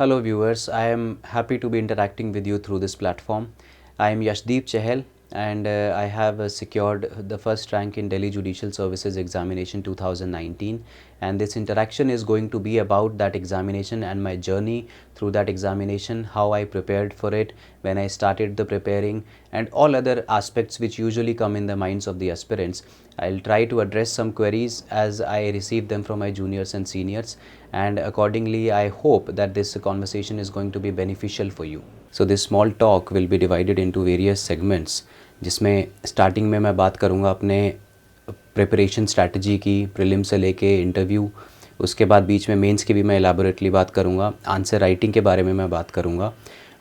Hello viewers, I am happy to be interacting with you through this platform. I am Yashdeep Chahal and I have secured the first rank in Delhi Judicial Services Examination 2019, and this interaction is going to be about that examination and my journey through that examination, how I prepared for it, when I started the preparing, and all other aspects which usually come in the minds of the aspirants. I'll try to address some queries as I receive them from my juniors and seniors, and accordingly I hope that this conversation is going to be beneficial for you. So this small talk will be divided into various segments, जिसमें starting में मैं बात करूँगा अपने preparation strategy की, prelim से लेके interview, उसके बाद बीच में मेंस की भी मैं एलाबोरेटली बात करूँगा, आंसर राइटिंग के बारे में मैं बात करूँगा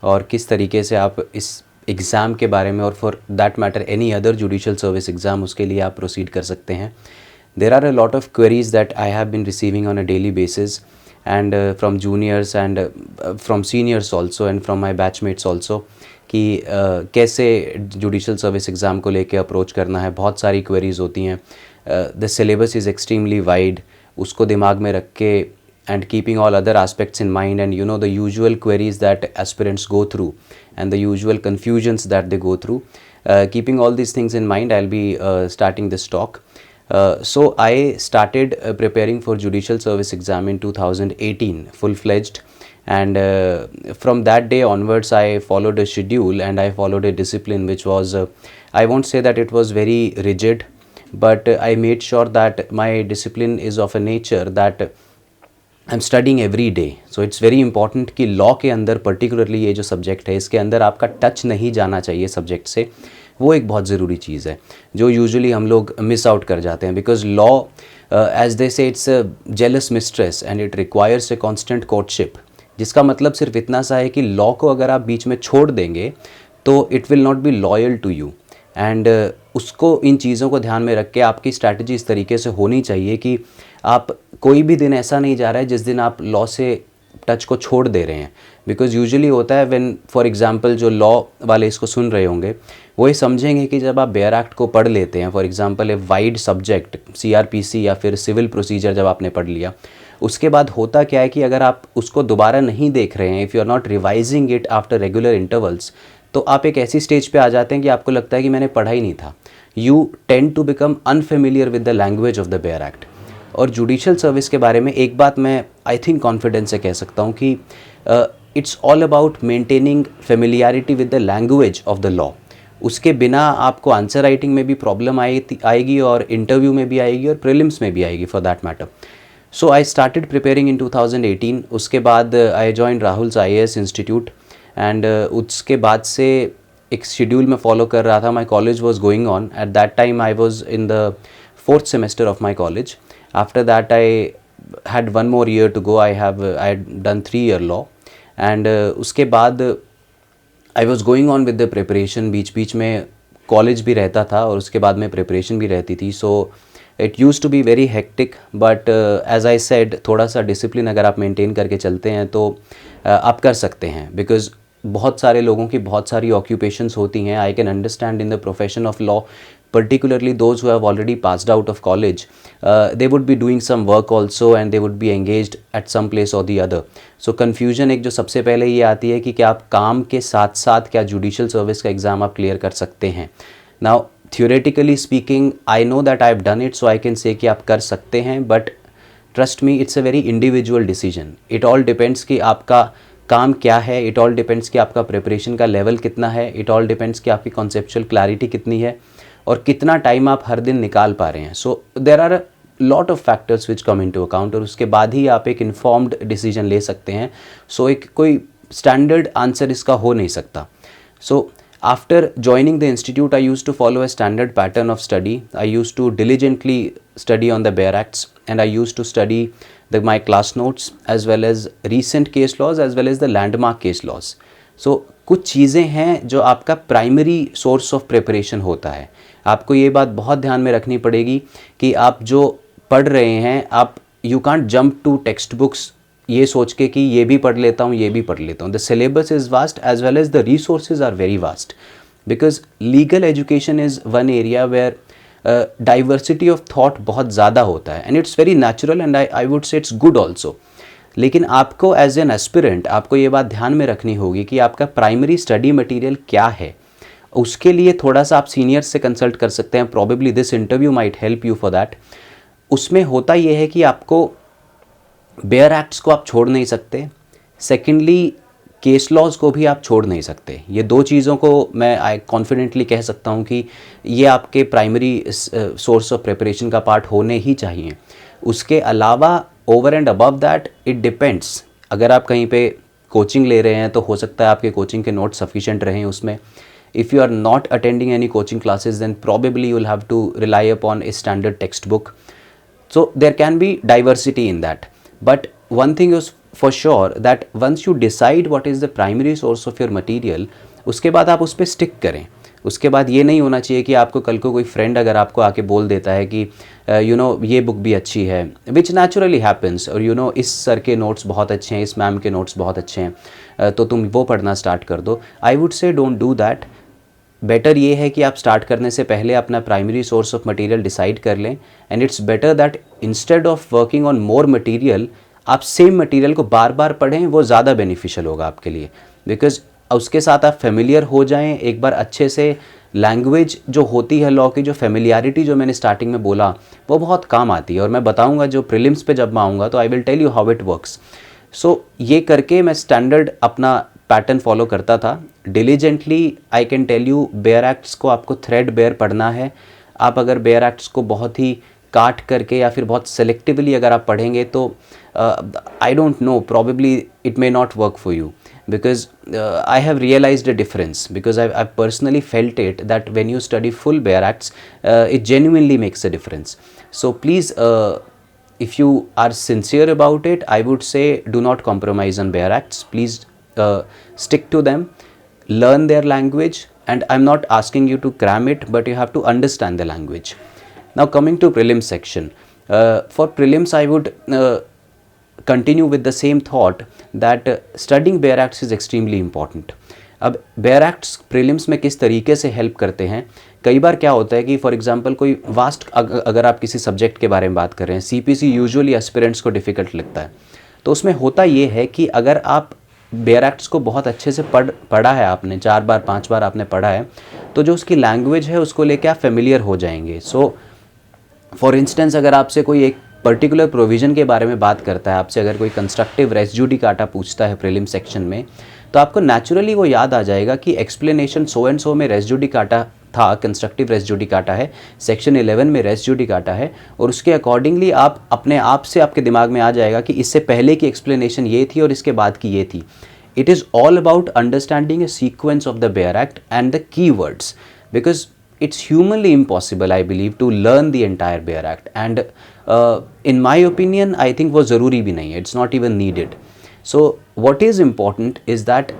और किस तरीके से आप इस एग्ज़ाम के बारे में और for that matter any other judicial service exam उसके लिए आप प्रोसीड कर सकते हैं. There are a lot of queries that I have been receiving on a daily basis, and from juniors and from seniors also and from my batchmates also कि कैसे judicial service exam को लेके approach करना है. बहुत सारी queries होती हैं. The syllabus is extremely wide, उसको दिमाग में रख के and keeping all other aspects in mind, and you know the usual queries that aspirants go through and the usual confusions that they go through. Keeping all these things in mind, I'll be starting this talk. So I started preparing for judicial service exam in 2018 full-fledged, and from that day onwards I followed a schedule and I followed a discipline which was I won't say that it was very rigid, but I made sure that my discipline is of a nature that I am studying every day. So it's very important कि law के अंदर particularly ये जो subject है इसके अंदर आपका touch नहीं जाना चाहिए सब्जेक्ट से. वो एक बहुत ज़रूरी चीज़ है जो यूजुअली हम लोग मिस आउट कर जाते हैं, बिकॉज लॉ एज दे से it's a jealous mistress and it requires a constant courtship. जिसका मतलब सिर्फ इतना सा है कि लॉ को अगर आप बीच में छोड़ देंगे तो it will not be loyal to you. And उसको इन चीज़ों को ध्यान में रख के आपकी स्ट्रैटेजी इस तरीके से होनी चाहिए कि आप कोई भी दिन ऐसा नहीं जा रहा है जिस दिन आप लॉ से टच को छोड़ दे रहे हैं. बिकॉज यूजुअली होता है व्हेन फॉर एग्जांपल जो लॉ वाले इसको सुन रहे होंगे वो ये समझेंगे कि जब आप बेयर एक्ट को पढ़ लेते हैं, for example a wide subject CrPC या फिर सिविल प्रोसीजर जब आपने पढ़ लिया, उसके बाद होता क्या है कि अगर आप उसको दोबारा नहीं देख रहे हैं, if you are not revising it after regular intervals, तो आप एक ऐसी स्टेज पे आ जाते हैं कि आपको लगता है कि मैंने पढ़ा ही नहीं था. You tend to become unfamiliar with the language of the bare act. और जुडिशल सर्विस के बारे में एक बात मैं आई थिंक कॉन्फिडेंस से कह सकता हूँ कि it's all about maintaining familiarity with the language of the law. उसके बिना आपको आंसर राइटिंग में भी प्रॉब्लम आएगी और इंटरव्यू में भी आएगी और प्रीलिम्स में भी आएगी for that matter. So I started preparing in 2018. उसके बाद I joined Rahul's IAS institute, and उसके बाद से एक शेड्यूल में फॉलो कर रहा था. My college was going on at that time. I was in the 4th semester of my college. After that I had one more year to go. I had done 3-year law, and उसके बाद I was going on with the preparation. बीच बीच में college भी रहता था और उसके बाद में प्रिपरेशन भी रहती थी. So it used to be very hectic, but as I said थोड़ा सा डिसिप्लिन अगर आप मेंटेन करके चलते हैं तो आप कर सकते हैं. बिकॉज बहुत सारे लोगों की बहुत सारी ऑक्यूपेशंस होती हैं. I can understand in the profession of law, particularly those who have already passed out of college, they would be doing some work also and they would be engaged at some place or the other. So confusion एक जो सबसे पहले ये आती है कि क्या आप काम के साथ साथ क्या जुडिशल सर्विस का एग्ज़ाम आप क्लियर कर सकते हैं. Now theoretically speaking I know that I have done it, so I can say कि आप कर सकते हैं, but trust me it's a very individual decision. It all depends कि आपका काम क्या है, इट ऑल डिपेंड्स कि आपका प्रिपरेशन का लेवल कितना है, इट ऑल डिपेंड्स कि आपकी कॉन्सेप्चुअल क्लैरिटी कितनी है और कितना टाइम आप हर दिन निकाल पा रहे हैं. So there are a lot of factors which come into account, और उसके बाद ही आप एक इन्फॉर्म्ड डिसीजन ले सकते हैं. सो एक कोई स्टैंडर्ड आंसर इसका हो नहीं सकता. So after joining the institute I used to follow a standard pattern of study. I used to diligently study on the bare acts, and I used to study my class notes as well as recent case laws as well as the landmark case laws. So कुछ चीज़ें हैं जो आपका primary source of preparation होता है. आपको ये बात बहुत ध्यान में रखनी पड़ेगी कि आप जो पढ़ रहे हैं आप you can't jump to text books ये सोच के कि ये भी पढ़ लेता हूँ ये भी पढ़ लेता हूँ. The syllabus is vast as well as the resources are very vast, because legal education is one area where diversity of thought बहुत ज़्यादा होता है, and it's very natural and I would say it's good also. लेकिन आपको as an aspirant आपको ये बात ध्यान में रखनी होगी कि आपका प्राइमरी स्टडी मटेरियल क्या है। उसके लिए थोड़ा सा आप सीनियर से कंसल्ट कर सकते हैं, probably this interview might help you for that. उसमें होता ये है कि आपको बेयर एक्ट्स को आप छोड़ नहीं सकते, सेकेंडली केस लॉज को भी आप छोड़ नहीं सकते। ये दो चीज़ों को मैं कॉन्फिडेंटली कह सकता हूँ कि ये आपके प्राइमरी सोर्स ऑफ प्रिपरेशन का पार्ट होने ही चाहिए। उसके अलावा over and above that it depends, अगर आप कहीं पे कोचिंग ले रहे हैं तो हो सकता है आपके कोचिंग के नोट्स सफिशिएंट रहें उसमें। If you are not attending any coaching classes then probably you will have to rely upon a standard textbook. So there can be diversity in that, but one thing is for sure that once you decide what is the primary source of your material, उसके बाद आप उस पर stick करें। उसके बाद ये नहीं होना चाहिए कि आपको कल को कोई फ्रेंड अगर आपको आके बोल देता है कि ये बुक भी अच्छी है, विच नेचुरली हैपन्स, और इस सर के नोट्स बहुत अच्छे हैं, इस मैम के नोट्स बहुत अच्छे हैं, तो तुम वो पढ़ना स्टार्ट कर दो। आई वुड से डोंट डू दैट। बेटर ये है कि आप स्टार्ट करने से पहले अपना primary source of material decide कर लें, and it's better that instead of working on more material आप सेम मटेरियल को बार बार पढ़ें, वो ज़्यादा बेनिफिशियल होगा आपके लिए। बिकॉज उसके साथ आप फेमिलियर हो जाएं एक बार अच्छे से। लैंग्वेज जो होती है लॉ की, जो फेमिलियरिटी जो मैंने स्टार्टिंग में बोला, वो बहुत काम आती है, और मैं बताऊंगा जो प्रीलिम्स पे जब मैं आऊँगा तो I will tell you how it works. So ये करके मैं स्टैंडर्ड अपना पैटर्न फॉलो करता था diligently. I can tell you bare acts को आपको थ्रेड बेयर पढ़ना है। आप अगर बेयर एक्ट्स को बहुत ही काट करके या फिर बहुत सेलेक्टिवली अगर आप पढ़ेंगे तो I don't know, probably it may not work for you, because I have realized a difference, because I've personally felt it that when you study full Bear Acts, it genuinely makes a difference. So please, if you are sincere about it, I would say do not compromise on Bear Acts. Please stick to them, learn their language, and I'm not asking you to cram it, but you have to understand the language. Now coming to prelims section, for prelims I would continue with the same thought that studying Bear Acts is extremely important. अब bear acts prelims में किस तरीके से help करते हैं, कई बार क्या होता है कि फॉर एग्जांपल कोई वास्ट अगर आप किसी सब्जेक्ट के बारे में बात कर रहे हैं, सीपीसी यूजुअली एस्पिरेंट्स को डिफ़िकल्ट लगता है, तो उसमें होता ये है कि अगर आप बेयर एक्ट्स को बहुत अच्छे से पढ़ा है आपने, 4 बार 5 बार आपने पढ़ा है, तो जो उसकी लैंग्वेज है उसको लेके आप फेमिलियर हो जाएंगे। सो फॉर इंस्टेंस अगर आपसे कोई एक पर्टिकुलर प्रोविज़न के बारे में बात करता है, आपसे अगर कोई कंस्ट्रक्टिव रेस जुडिकाटा पूछता है प्रीलिम सेक्शन में, तो आपको नेचुरली वो याद आ जाएगा कि एक्सप्लेनेशन सो एंड सो में रेस जुडिकाटा था, कंस्ट्रक्टिव रेस जुडिकाटा है, सेक्शन 11 में रेस जुडिकाटा है, और उसके अकॉर्डिंगली आप अपने आप से आपके दिमाग में आ जाएगा कि इससे पहले की एक्सप्लेनेशन ये थी और इसके बाद की ये थी। It is all about understanding A sequence of the bare act and the key words, because it's humanly impossible, I believe, to learn the entire Bear Act, and in my opinion I think वो ज़रूरी भी नहीं है, it's not even needed. So what is important is that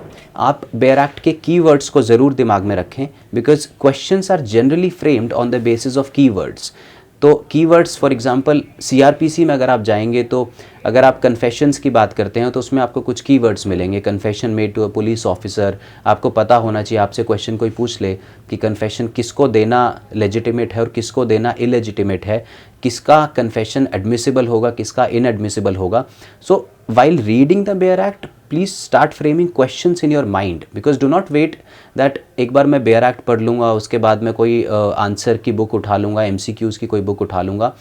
आप Bear Act के keywords को ज़रूर दिमाग में रखें, because questions are generally framed on the basis of keywords. तो कीवर्ड्स फॉर एग्जांपल सीआरपीसी में अगर आप जाएंगे तो अगर आप कन्फेशंस की बात करते हैं तो उसमें आपको कुछ कीवर्ड्स मिलेंगे। Confession made to a police officer, आपको पता होना चाहिए, आपसे क्वेश्चन कोई पूछ ले कि कन्फेशन किसको देना लेजिटिमेट है और किसको देना इलेजिटिमेट है, किसका कन्फेशन एडमिसिबल होगा, किसका इनएडमिसिबल होगा। सो while reading the Bear Act, please start framing questions in your mind, because do not wait that एक बार मैं Bear Act पढ़ लूँगा उसके बाद मैं कोई आंसर की बुक उठा लूँगा, MCQs की कोई बुक उठा लूँगा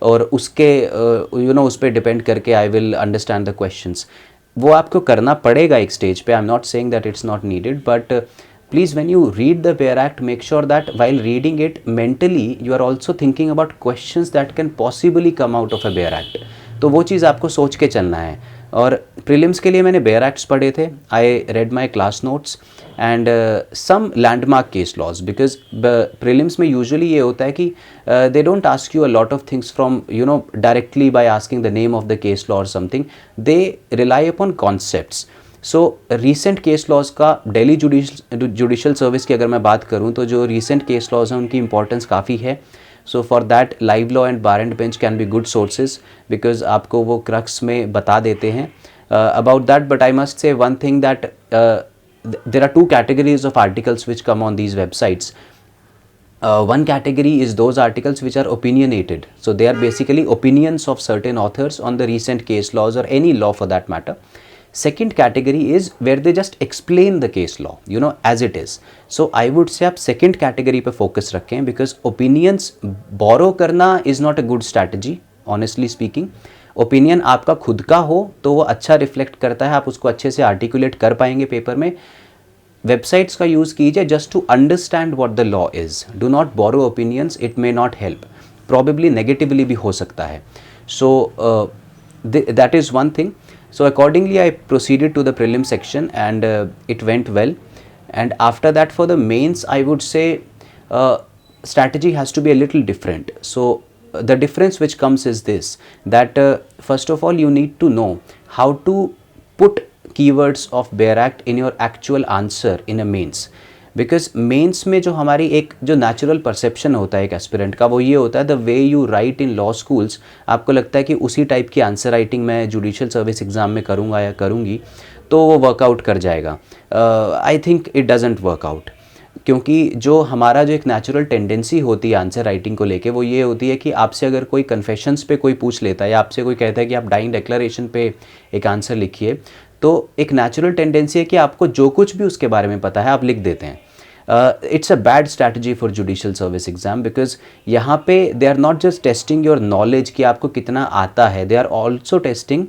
और उसके उस पर डिपेंड करके I will understand the questions. वो आपको करना पड़ेगा एक स्टेज पे, I am not saying that it's not needed, but please when you read the Bear Act, make sure that while reading it mentally you are also thinking about questions that can possibly come out of a Bear Act. तो वो चीज़ आपको सोच के चलना है। और prelims के लिए मैंने बेयर एक्ट्स पढ़े थे, I read my class notes and some landmark case laws, because prelims में यूजुअली ये होता है कि they don't ask you a lot of things from directly by asking the name of the case law और something, they rely upon concepts. So recent case laws का Delhi judicial service की अगर मैं बात करूँ तो जो रिसेंट केस लॉज हैं उनकी इंपॉर्टेंस काफ़ी है। So for that live law and bar and bench can be good sources, because आपको वो क्रक्स में बता देते हैं about that. But I must say one thing that there are 2 categories of articles which come on these websites. One category is those articles which are opinionated. So they are basically opinions of certain authors on the recent case laws or any law for that matter. Second category is where they just explain the case law, as it is. So I would say आप second category पे focus रखें, because opinions borrow करना is not a good strategy, honestly speaking. Opinion आपका खुद का हो तो वो अच्छा रिफ्लेक्ट करता है, आप उसको अच्छे से आर्टिकुलेट कर पाएंगे पेपर में. वेबसाइट्स का यूज़ कीजिए just to understand what the law is. Do not borrow opinions, it may not help, probably negatively भी हो सकता है. So that is one thing. So accordingly I proceeded to the prelim section and it went well. And after that for the mains I would say strategy has to be a little different. So the difference which comes is this, that first of all you need to know how to put keywords of BEAR Act in your actual answer in a mains. Because mains में जो हमारी एक जो natural perception होता है एक aspirant का, वो ये होता है the way you right in law schools, आपको लगता है कि उसी टाइप की आंसर राइटिंग मैं जुडिशियल सर्विस एग्ज़ाम में करूँगा या करूँगी तो वो वर्कआउट कर जाएगा. आई थिंक इट डजेंट वर्कआउट, क्योंकि जो हमारा जो एक नेचुरल टेंडेंसी होती है आंसर राइटिंग को लेके वो ये होती है कि आपसे अगर कोई कन्फेशंस पे कोई पूछ लेता है या आपसे कोई कहता है कि आप डाइंग डिक्लेरेशन पे एक आंसर लिखिए, तो एक नेचुरल टेंडेंसी है कि आपको जो कुछ भी उसके बारे में पता है आप लिख देते हैं. It's a bad strategy for judicial service exam, because यहाँ पे they are not just testing your knowledge कि आपको कितना आता है, दे आर ऑल्सो टेस्टिंग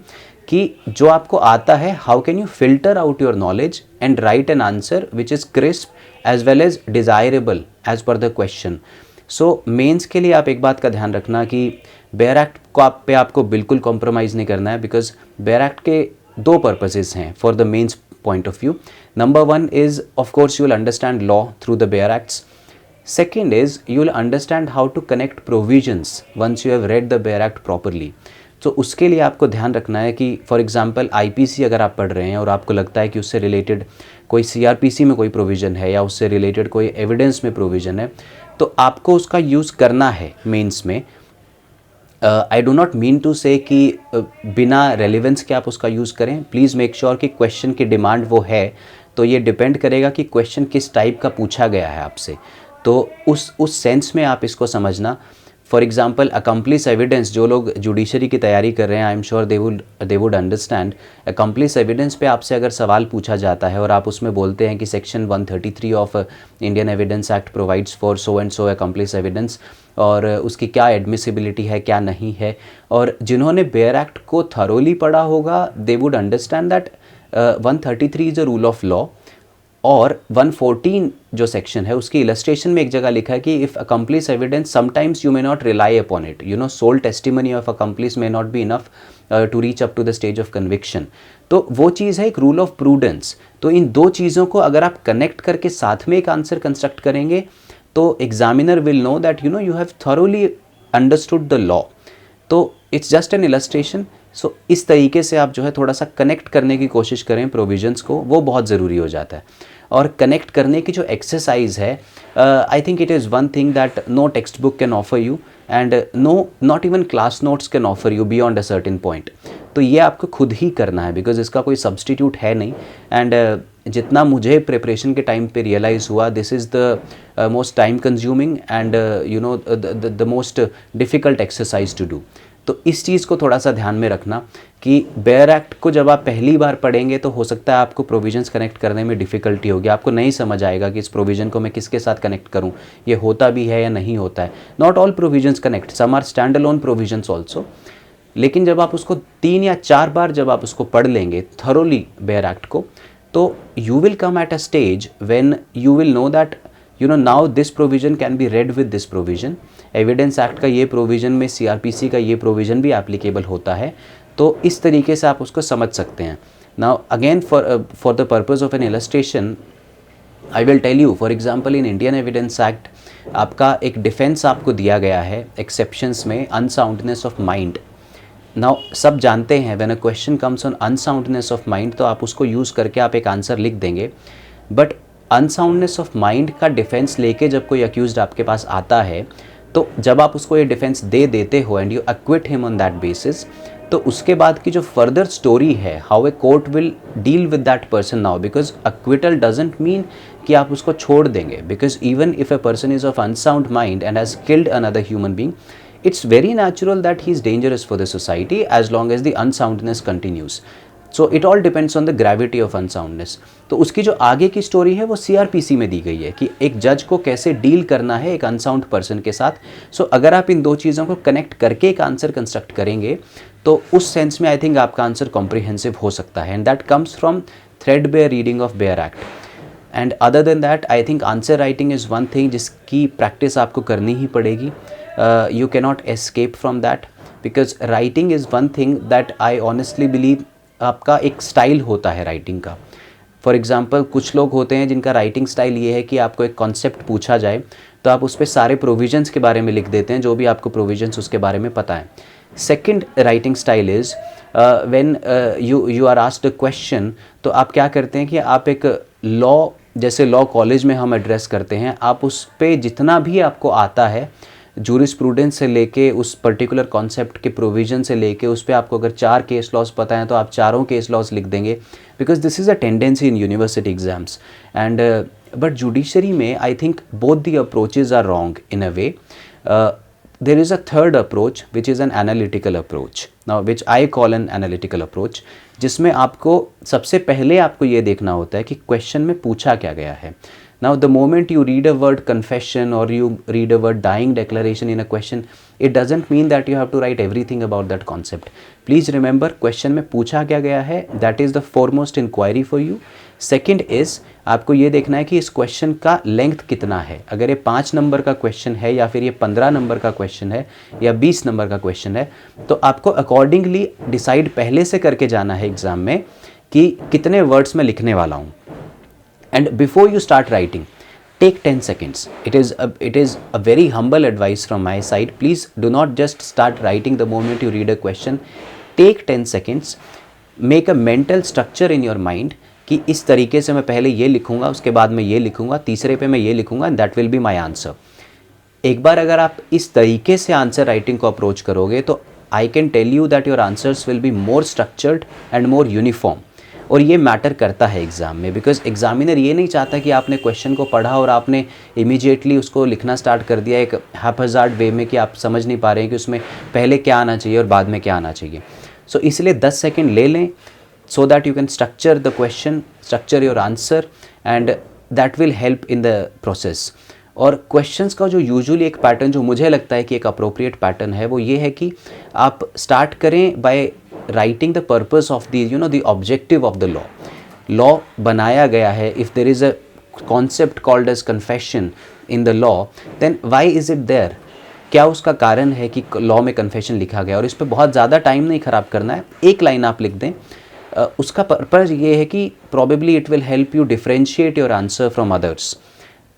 कि जो आपको आता है how can you filter out your knowledge and write an answer which is crisp as well as desirable as per the question. So mains के लिए आप एक बात का ध्यान रखना कि बेयर एक्ट को पे आपको बिल्कुल कॉम्प्रोमाइज़ नहीं करना है, बिकॉज बेयर एक्ट के दो पर्पसेस हैं for the mains point of view. Number one is, of course, you will understand law through the BEAR Acts. Second is, you will understand how to connect provisions once you have read the BEAR Act properly. तो उसके लिए आपको ध्यान रखना है कि for example IPC अगर आप पढ़ रहे हैं और आपको लगता है कि उससे रिलेटेड कोई सीआरपीसी में कोई प्रोविज़न है या उससे रिलेटेड कोई एविडेंस में प्रोविज़न है, तो आपको उसका यूज़ करना है मेंस में. I do not mean to say कि बिना रेलिवेंस के आप उसका यूज़ करें. प्लीज़ मेक श्योर कि क्वेश्चन की डिमांड वो है, तो ये डिपेंड करेगा कि क्वेश्चन किस टाइप का पूछा गया है आपसे, तो उस सेंस में आप इसको समझना. फॉर एग्जांपल अकम्प्लिस एविडेंस, जो लोग जुडिशरी की तैयारी कर रहे हैं I am sure they would understand. Accomplish evidence पे आपसे अगर सवाल पूछा जाता है और आप उसमें बोलते हैं कि section 133 of Indian Evidence act provides for so and so accomplish evidence, और उसकी क्या एडमिसिबिलिटी है क्या नहीं है, और जिन्होंने बेयर एक्ट को थरोली पढ़ा होगा they would understand that 133 is a rule of law, और 114 जो सेक्शन है उसकी इलस्ट्रेशन में एक जगह लिखा है कि if accomplice evidence sometimes you may not rely upon it, sole testimony of accomplice may not be enough to reach up to the stage of conviction. तो वो चीज़ है एक रूल ऑफ प्रूडेंस. तो इन दो चीज़ों को अगर आप कनेक्ट करके साथ में एक आंसर कंस्ट्रक्ट करेंगे तो examiner will know that you have thoroughly understood the law. तो इट्स जस्ट एन इलस्ट्रेशन. सो इस तरीके से आप जो है थोड़ा सा कनेक्ट करने की कोशिश करें प्रोविजंस को, वो बहुत ज़रूरी हो जाता है. और कनेक्ट करने की जो एक्सरसाइज है, I think it is one thing that no text book can offer you and not even class notes can offer you beyond a certain point. तो ये आपको खुद ही करना है, बिकॉज इसका कोई सब्सटीट्यूट है नहीं. एंड जितना मुझे प्रिपरेशन के टाइम पे रियलाइज़ हुआ, this is the most time consuming and the most difficult exercise to do. तो इस चीज़ को थोड़ा सा ध्यान में रखना कि बेयर एक्ट को जब आप पहली बार पढ़ेंगे तो हो सकता है आपको प्रोविजंस कनेक्ट करने में डिफ़िकल्टी होगी, आपको नहीं समझ आएगा कि इस प्रोविज़न को मैं किसके साथ कनेक्ट करूं, ये होता भी है या नहीं होता है. Not all provisions connect, some are stand alone provisions also. लेकिन जब आप उसको 3 या 4 बार जब आप उसको पढ़ लेंगे थरोली बेयर एक्ट को, तो you will come at a stage when you will know that now this provision can be read with this provision. Evidence act का ये प्रोविज़न में सीआरपीसी का ये प्रोविज़न भी एप्लीकेबल होता है. तो इस तरीके से आप उसको समझ सकते हैं. Now again for the purpose of an illustration I will tell you, for example in Indian Evidence Act आपका एक डिफेंस आपको दिया गया है एक्सेप्शंस में, अनसाउंडनेस ऑफ माइंड. नाउ सब जानते हैं when a question comes on unsoundness of mind तो आप उसको यूज़ करके आप एक आंसर लिख देंगे. बट अनसाउंडनेस ऑफ माइंड का डिफेंस लेके जब कोई अक्यूज्ड आपके पास आता है, तो जब आप उसको ये डिफेंस दे देते हो and you equity him on that basis, तो उसके बाद की जो फर्दर स्टोरी है, how a court will deal with that person now, because acquittal doesn't mean कि आप उसको छोड़ देंगे, because even if a person is of unsound mind and has killed another human being, it's very natural that he is dangerous for the society as long as the unsoundness continues. So it all depends on the gravity of unsoundness. तो उसकी जो आगे की story है वो CRPC में दी गई है कि एक जज को कैसे डील करना है एक अनसाउंड पर्सन के साथ. सो अगर आप इन दो चीज़ों को कनेक्ट करके एक आंसर कंस्ट्रक्ट करेंगे तो उस सेंस में आई थिंक आपका आंसर कॉम्प्रिहेंसिव हो सकता है, and that comes from threadbare reading of bare act. And other than that I think answer writing is one thing जिसकी प्रैक्टिस आपको करनी ही पड़ेगी. You cannot escape from that, because writing is one thing that I honestly believe आपका एक style होता है writing का. For example कुछ लोग होते हैं जिनका राइटिंग स्टाइल ये है कि आपको एक कॉन्सेप्ट पूछा जाए तो आप उस पर सारे प्रोविजंस के बारे में लिख देते हैं, जो भी आपको प्रोविजंस उसके बारे में पता है. Second writing style is when you are asked a question, तो आप क्या करते हैं कि आप एक लॉ, जैसे लॉ कॉलेज में हम एड्रेस करते हैं, आप उस पर जितना भी आपको आता है जूरिस्प्रूडेंस से लेके उस पर्टिकुलर कॉन्सेप्ट के प्रोविजन से लेके उस पर आपको अगर 4 केस लॉज पता हैं तो आप चारों केस लॉज लिख देंगे, because this is a tendency in university exams. And but judiciary में I think both the approaches are wrong in a way. there is a third approach which is an analytical approach, now which I call an analytical approach, जिसमें आपको सबसे पहले आपको ये देखना होता है कि क्वेश्चन में पूछा क्या गया है. Now the moment you read a word confession or you read a word dying declaration in a question, it doesn't mean that you have to write everything about that concept. Please remember question में पूछा क्या गया है, that is the foremost inquiry for you. Second is आपको ये देखना है कि इस क्वेश्चन का लेंथ कितना है. अगर ये 5 नंबर का क्वेश्चन है या फिर ये 15 नंबर का क्वेश्चन है या 20 नंबर का क्वेश्चन है, तो आपको अकॉर्डिंगली डिसाइड पहले से करके जाना है एग्ज़ाम में कि कितने वर्ड्स में लिखने वाला हूँ. And before you start writing, take 10 seconds. It is a very humble advice from my side. Please do not just start writing the moment you read a question. Take 10 seconds. Make a mental structure in your mind कि इस तरीके से मैं पहले ये लिखूँगा, उसके बाद मैं ये लिखूँगा, तीसरे पे मैं ये लिखूँगा, and that will be my answer. एक बार अगर आप इस तरीके से आंसर राइटिंग को अप्रोच करोगे तो I can tell you that your answers will be more structured and more uniform. और ये मैटर करता है एग्ज़ाम में, बिकॉज एग्जामिनर ये नहीं चाहता कि आपने क्वेश्चन को पढ़ा और आपने इमीडिएटली उसको लिखना स्टार्ट कर दिया एक हैपहज़ार्ड वे में कि आप समझ नहीं पा रहे हैं कि उसमें पहले क्या आना चाहिए और बाद में क्या आना चाहिए. सो इसलिए 10 सेकेंड ले लें so that you can structure the question, structure your answer, and that will help in the process. और क्वेश्चंस का जो यूजुअली एक पैटर्न जो मुझे लगता है कि एक अप्रोप्रिएट पैटर्न है वो ये है कि आप स्टार्ट करें by writing the purpose of the the objective of the law. Law बनाया गया है, if there is a concept called as confession in the law, then why is it there. क्या उसका कारण है कि लॉ में कन्फेशन लिखा गया, और इस पर बहुत ज़्यादा टाइम नहीं ख़राब करना है, एक लाइन आप लिख दें. उसका पर्पज़ ये है कि probably it will help you differentiate your answer from others.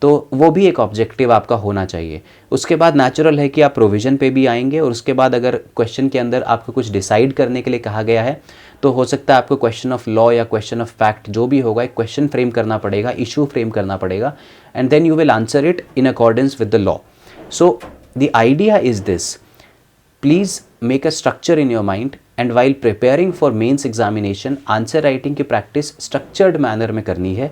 तो वो भी एक ऑब्जेक्टिव आपका होना चाहिए. उसके बाद नेचुरल है कि आप प्रोविज़न पे भी आएंगे, और उसके बाद अगर क्वेश्चन के अंदर आपको कुछ डिसाइड करने के लिए कहा गया है तो हो सकता है आपको क्वेश्चन ऑफ लॉ या क्वेश्चन ऑफ फैक्ट जो भी होगा, एक क्वेश्चन फ्रेम करना पड़ेगा, इशू फ्रेम करना पड़ेगा, and then you will answer it in accordance with the law. So the idea is this. Please make a structure in your mind, and while preparing for mains examination answer writing की practice structured manner में करनी है,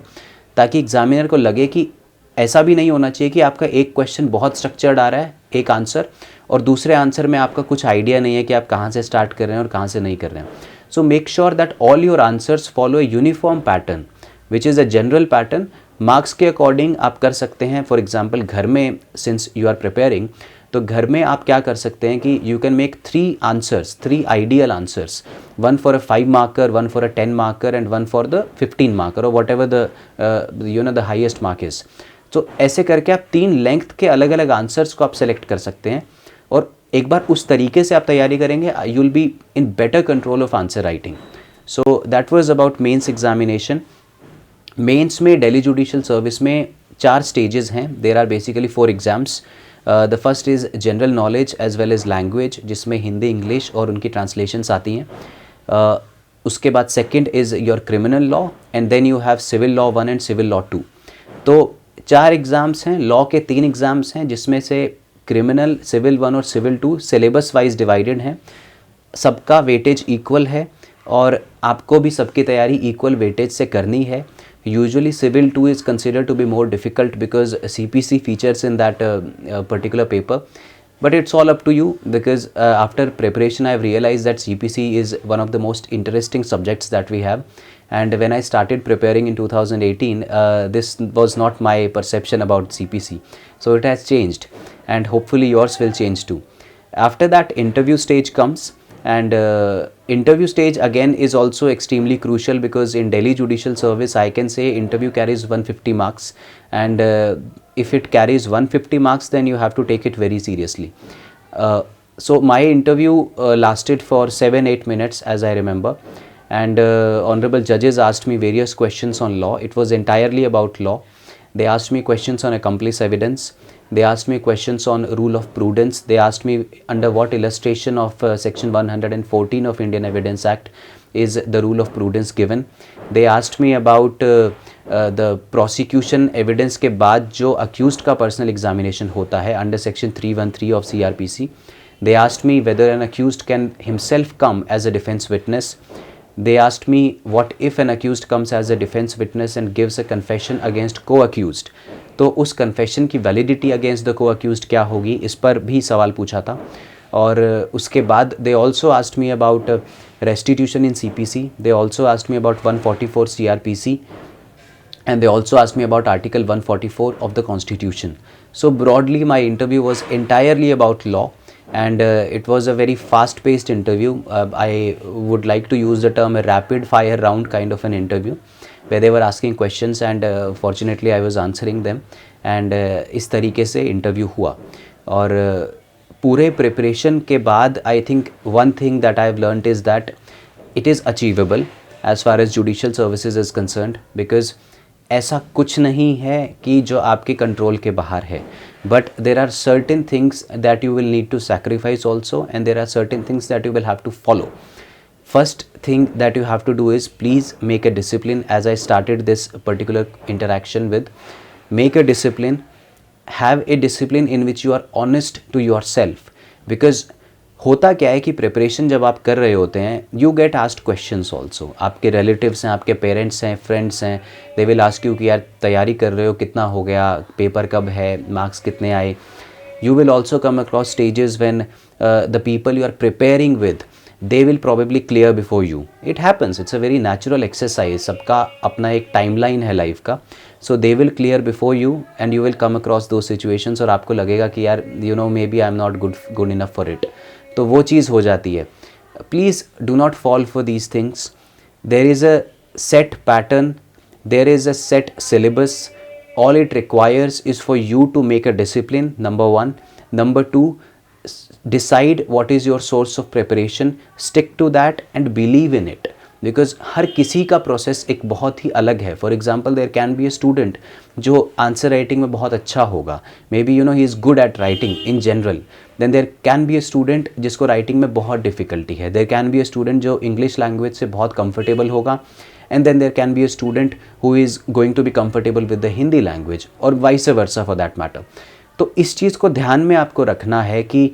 ताकि examiner को लगे कि ऐसा भी नहीं होना चाहिए कि आपका एक क्वेश्चन बहुत स्ट्रक्चर्ड आ रहा है, एक आंसर, और दूसरे आंसर में आपका कुछ आइडिया नहीं है कि आप कहाँ से स्टार्ट कर रहे हैं और कहाँ से नहीं कर रहे हैं. So make sure that all your answers follow a uniform pattern which is a general pattern. Marks के अकॉर्डिंग आप कर सकते हैं. फॉर एग्जाम्पल घर में सिंस यू आर प्रिपेयरिंग, तो घर में आप क्या कर सकते हैं कि you can make 3 answers, 3 ideal answers, 1 for a 5 marker, 1 for a 10 marker, and 1 for the 15 marker, और whatever the highest mark is. तो ऐसे करके आप 3 लेंथ के अलग अलग आंसर्स को आप सेलेक्ट कर सकते हैं, और एक बार उस तरीके से आप तैयारी करेंगे, you will be in better control of answer writing. So that was about mains examination. Mains में दिल्ली जुडिशियल सर्विस में 4 स्टेजेस हैं. There are basically 4 exams. The first is general knowledge as well as language, जिसमें Hindi, English और उनकी translations आती हैं. उसके बाद second is your criminal law, and then you have civil law 1 and civil law 2. तो 4 एग्ज़ाम्स हैं. लॉ के 3 एग्ज़ाम्स हैं, जिसमें से क्रिमिनल, सिविल 1 और सिविल 2 सिलेबस वाइज डिवाइडेड हैं. सबका वेटेज इक्वल है, और आपको भी सबकी तैयारी इक्वल वेटेज से करनी है. Usually civil 2 is considered to be more difficult because CPC features in that particular paper. But it's all up to you, because after preparation I have realized that CPC is one of the most interesting subjects that we have. And when I started preparing in 2018, this was not my perception about CPC. So it has changed, and hopefully yours will change too. After that, interview stage comes, and interview stage again is also extremely crucial, because in Delhi Judicial Service I can say interview carries 150 marks, and if it carries 150 marks, then you have to take it very seriously. So my interview lasted for 7-8 minutes, as I remember, and honorable judges asked me various questions on law. It was entirely about law. They asked me questions on accomplice evidence. They asked me questions on rule of prudence. They asked me under what illustration of section 114 of Indian Evidence Act is the rule of prudence given. They asked me about the prosecution evidence के बाद जो accused का personal examination होता है under section 313 of CRPC. They asked me whether an accused can himself come as a defense witness. They asked me what if an accused comes as a defense witness and gives a confession against co-accused, तो उस confession की validity against the co-accused क्या होगी, इस पर भी सवाल पूछा था. और उसके बाद they also asked me about restitution in CPC. They also asked me about 144 CRPC, and they also asked me about article 144 of the constitution. So broadly my interview was entirely about law, and it was a very fast paced interview. I would like to use the term a rapid fire round kind of an interview, where they were asking questions, and fortunately I was answering them, and इस तरीके से interview हुआ. और पूरे preparation के बाद I think one thing that I have learnt is that it is achievable as far as judicial services is concerned, because ऐसा कुछ नहीं है कि जो आपके कंट्रोल के बाहर है, but there are certain things that you will need to sacrifice also, and there are certain things that you will have to follow. First thing that you have to do is please make a discipline, as I started this particular interaction with. Make a discipline, have a discipline in which you are honest to yourself, because होता क्या है कि preparation जब आप कर रहे होते हैं, you get asked questions also. आपके रिलेटिव्स हैं, आपके पेरेंट्स हैं, फ्रेंड्स हैं, दे विल आस्क यू कि यार तैयारी कर रहे हो, कितना हो गया, पेपर कब है, मार्क्स कितने आए. You will also come across stages when the people you are preparing with, they will probably clear before you. It happens, it's a very natural exercise. सबका अपना एक timeline है life का. So they will clear before you, and you will come across those situations, और आपको लगेगा कि यार you know maybe I'm not good enough for it. तो वो चीज़ हो जाती है. Please do not fall for these things. There is a set pattern, there is a set syllabus. All it requires is for you to make a discipline, number one. Number two, decide what is your source of preparation, stick to that and believe in it, because हर किसी का process एक बहुत ही अलग है. For example there can be a student जो answer writing में बहुत अच्छा होगा, maybe you know he is good at writing in general. Then there can be a student जिसको राइटिंग में बहुत डिफिकल्टी है. There can be a student जो इंग्लिश लैंग्वेज से बहुत कंफर्टेबल होगा, and then there can be a student who is going to be comfortable with the Hindi language, or vice versa for that matter. तो इस चीज़ को ध्यान में आपको रखना है कि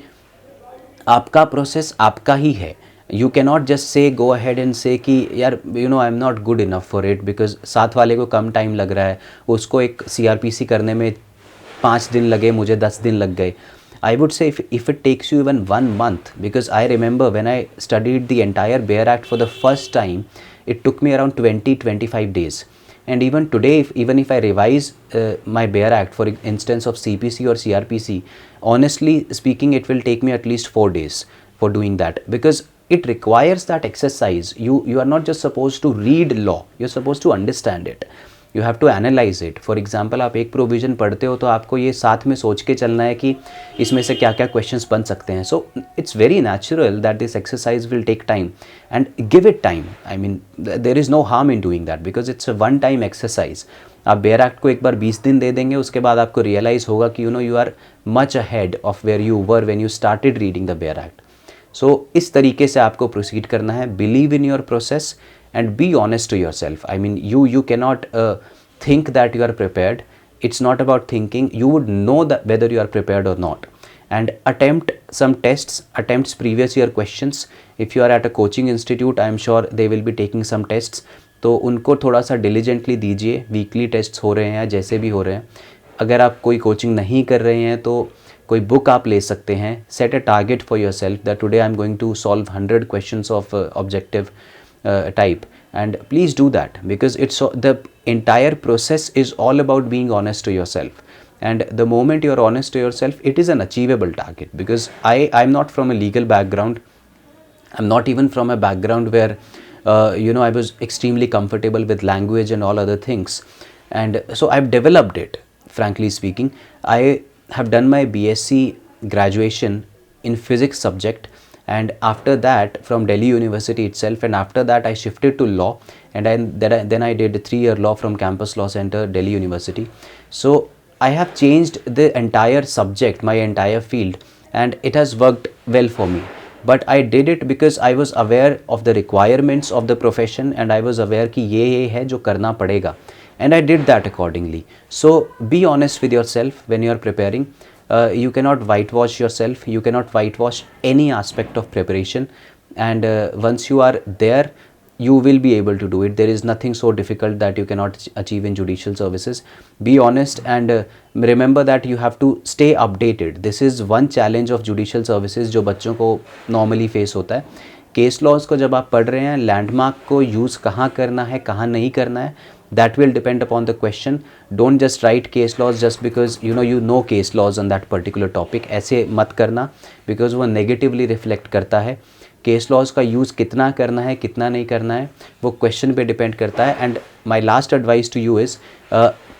आपका प्रोसेस आपका ही है. You can not just say go ahead and से कि यार you know I am not good enough for it, because साथ वाले को कम टाइम लग रहा है, उसको एक CRPC करने में 5 दिन लगे, मुझे 10 दिन लग गए. I would say if it takes you even 1 month, because I remember when I studied the entire Bayer Act for the first time, it took me around 20-25 days. And even today, even if I revise my Bayer Act for instance of CPC or CRPC, honestly speaking, it will take me at least 4 days for doing that, because it requires that exercise. You are not just supposed to read law, you're supposed to understand it. You have to analyze it. For example, आप एक provision पढ़ते हो तो आपको ये साथ में सोच के चलना है कि इसमें से क्या क्या क्वेश्चंस बन सकते हैं. So it's very natural that this exercise will take time, and give it time. I mean there is no harm in doing that, because it's a one time exercise. आप बेयर एक्ट को एक बार 20 दिन दे देंगे, उसके बाद आपको realise होगा कि you know you are much ahead of where you were when you started reading the bare act. So इस तरीके से आपको प्रोसीड करना है. Believe in your process and be honest to yourself. I mean, you cannot think that you are prepared. It's not about thinking. You would know that whether you are prepared or not. And attempt some tests, attempts previous year questions. If you are at a coaching institute, I am sure they will be taking some tests. तो उनको थोड़ा सा diligently दीजिए, weekly tests हो रहे हैं या जैसे भी हो रहे हैं। अगर आप कोई कोचिंग नहीं कर रहे हैं तो कोई बुक आप ले सकते हैं। Set a target for yourself that today I am going to solve 100 questions of objective type, and please do that, because it's the entire process is all about being honest to yourself. And the moment you're honest to yourself, it is an achievable target, because I'm not from a legal background. I'm not even from a background where I was extremely comfortable with language and all other things, and so I've developed it. Frankly speaking, I have done my BSc graduation in physics subject, and after that from Delhi University itself, and after that I shifted to law, and then I did 3-year law from Campus Law Center, Delhi University. So I have changed the entire subject, my entire field, and it has worked well for me. But I did it because I was aware of the requirements of the profession, and I was aware कि ये है जो करना पड़ेगा, and I did that accordingly. So be honest with yourself when you are preparing. You cannot whitewash yourself, you cannot whitewash any aspect of preparation, and once you are there, you will be able to do it. There is nothing so difficult that you cannot achieve in judicial services. Be honest, and remember that you have to stay updated. This is one challenge of judicial services जो बच्चों को normally face होता है. Case laws को जब आप पढ़ रहे हैं, लैंडमार्क को यूज़ कहाँ करना है, कहाँ नहीं करना है, that will depend upon the question. Don't just write case laws just because you know case laws on that particular topic. ऐसे मत करना, because वो negatively reflect करता है. केस लॉज का यूज़ कितना करना है, कितना नहीं करना है, वो क्वेश्चन पे डिपेंड करता है. And my last advice to you is,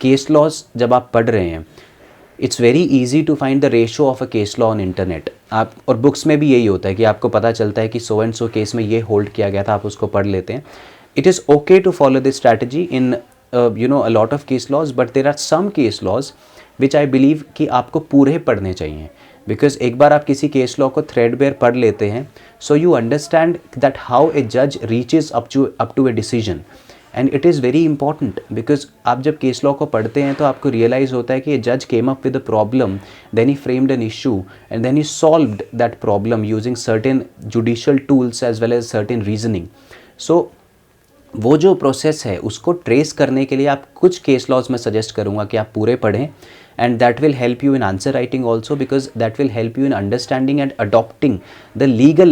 case laws जब आप पढ़ रहे हैं, it's very easy to find the ratio of a case law on internet. आप, और बुक्स में भी यही होता है कि आपको पता चलता है कि सो एंड सो केस में ये होल्ड किया गया था, आप उसको पढ़ लेते हैं. It is okay to follow this strategy in a lot of case laws, but there are some case laws which I believe कि आपको पूरे पढ़ने चाहिए, because एक बार आप किसी case law को threadbare पढ़ लेते हैं, so you understand that how a judge reaches up to a decision, and it is very important, because आप जब case law को पढ़ते हैं तो आपको realize होता है कि a judge came up with a problem, then he framed an issue, and then he solved that problem using certain judicial tools as well as certain reasoning. So वो जो प्रोसेस है उसको ट्रेस करने के लिए आप कुछ केस लॉज में सजेस्ट करूँगा कि आप पूरे पढ़ें, and that will help you in answer writing also, because that will help you in understanding and adopting the legal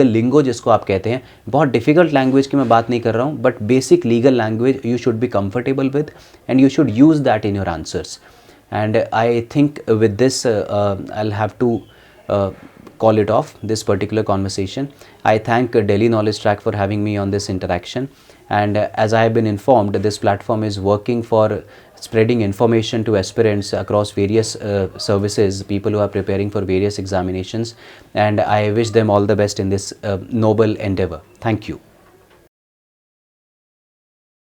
lingo जिसको आप कहते हैं. बहुत डिफिकल्ट लैंग्वेज की मैं बात नहीं कर रहा हूँ, but basic legal language you should be comfortable with, and you should use that in your answers. And I think with this I have to call it off this particular conversation. I thank Delhi Knowledge Track for having me on this interaction, and as I have been informed, this platform is working for spreading information to aspirants across various services, people who are preparing for various examinations, and I wish them all the best in this noble endeavor. Thank you.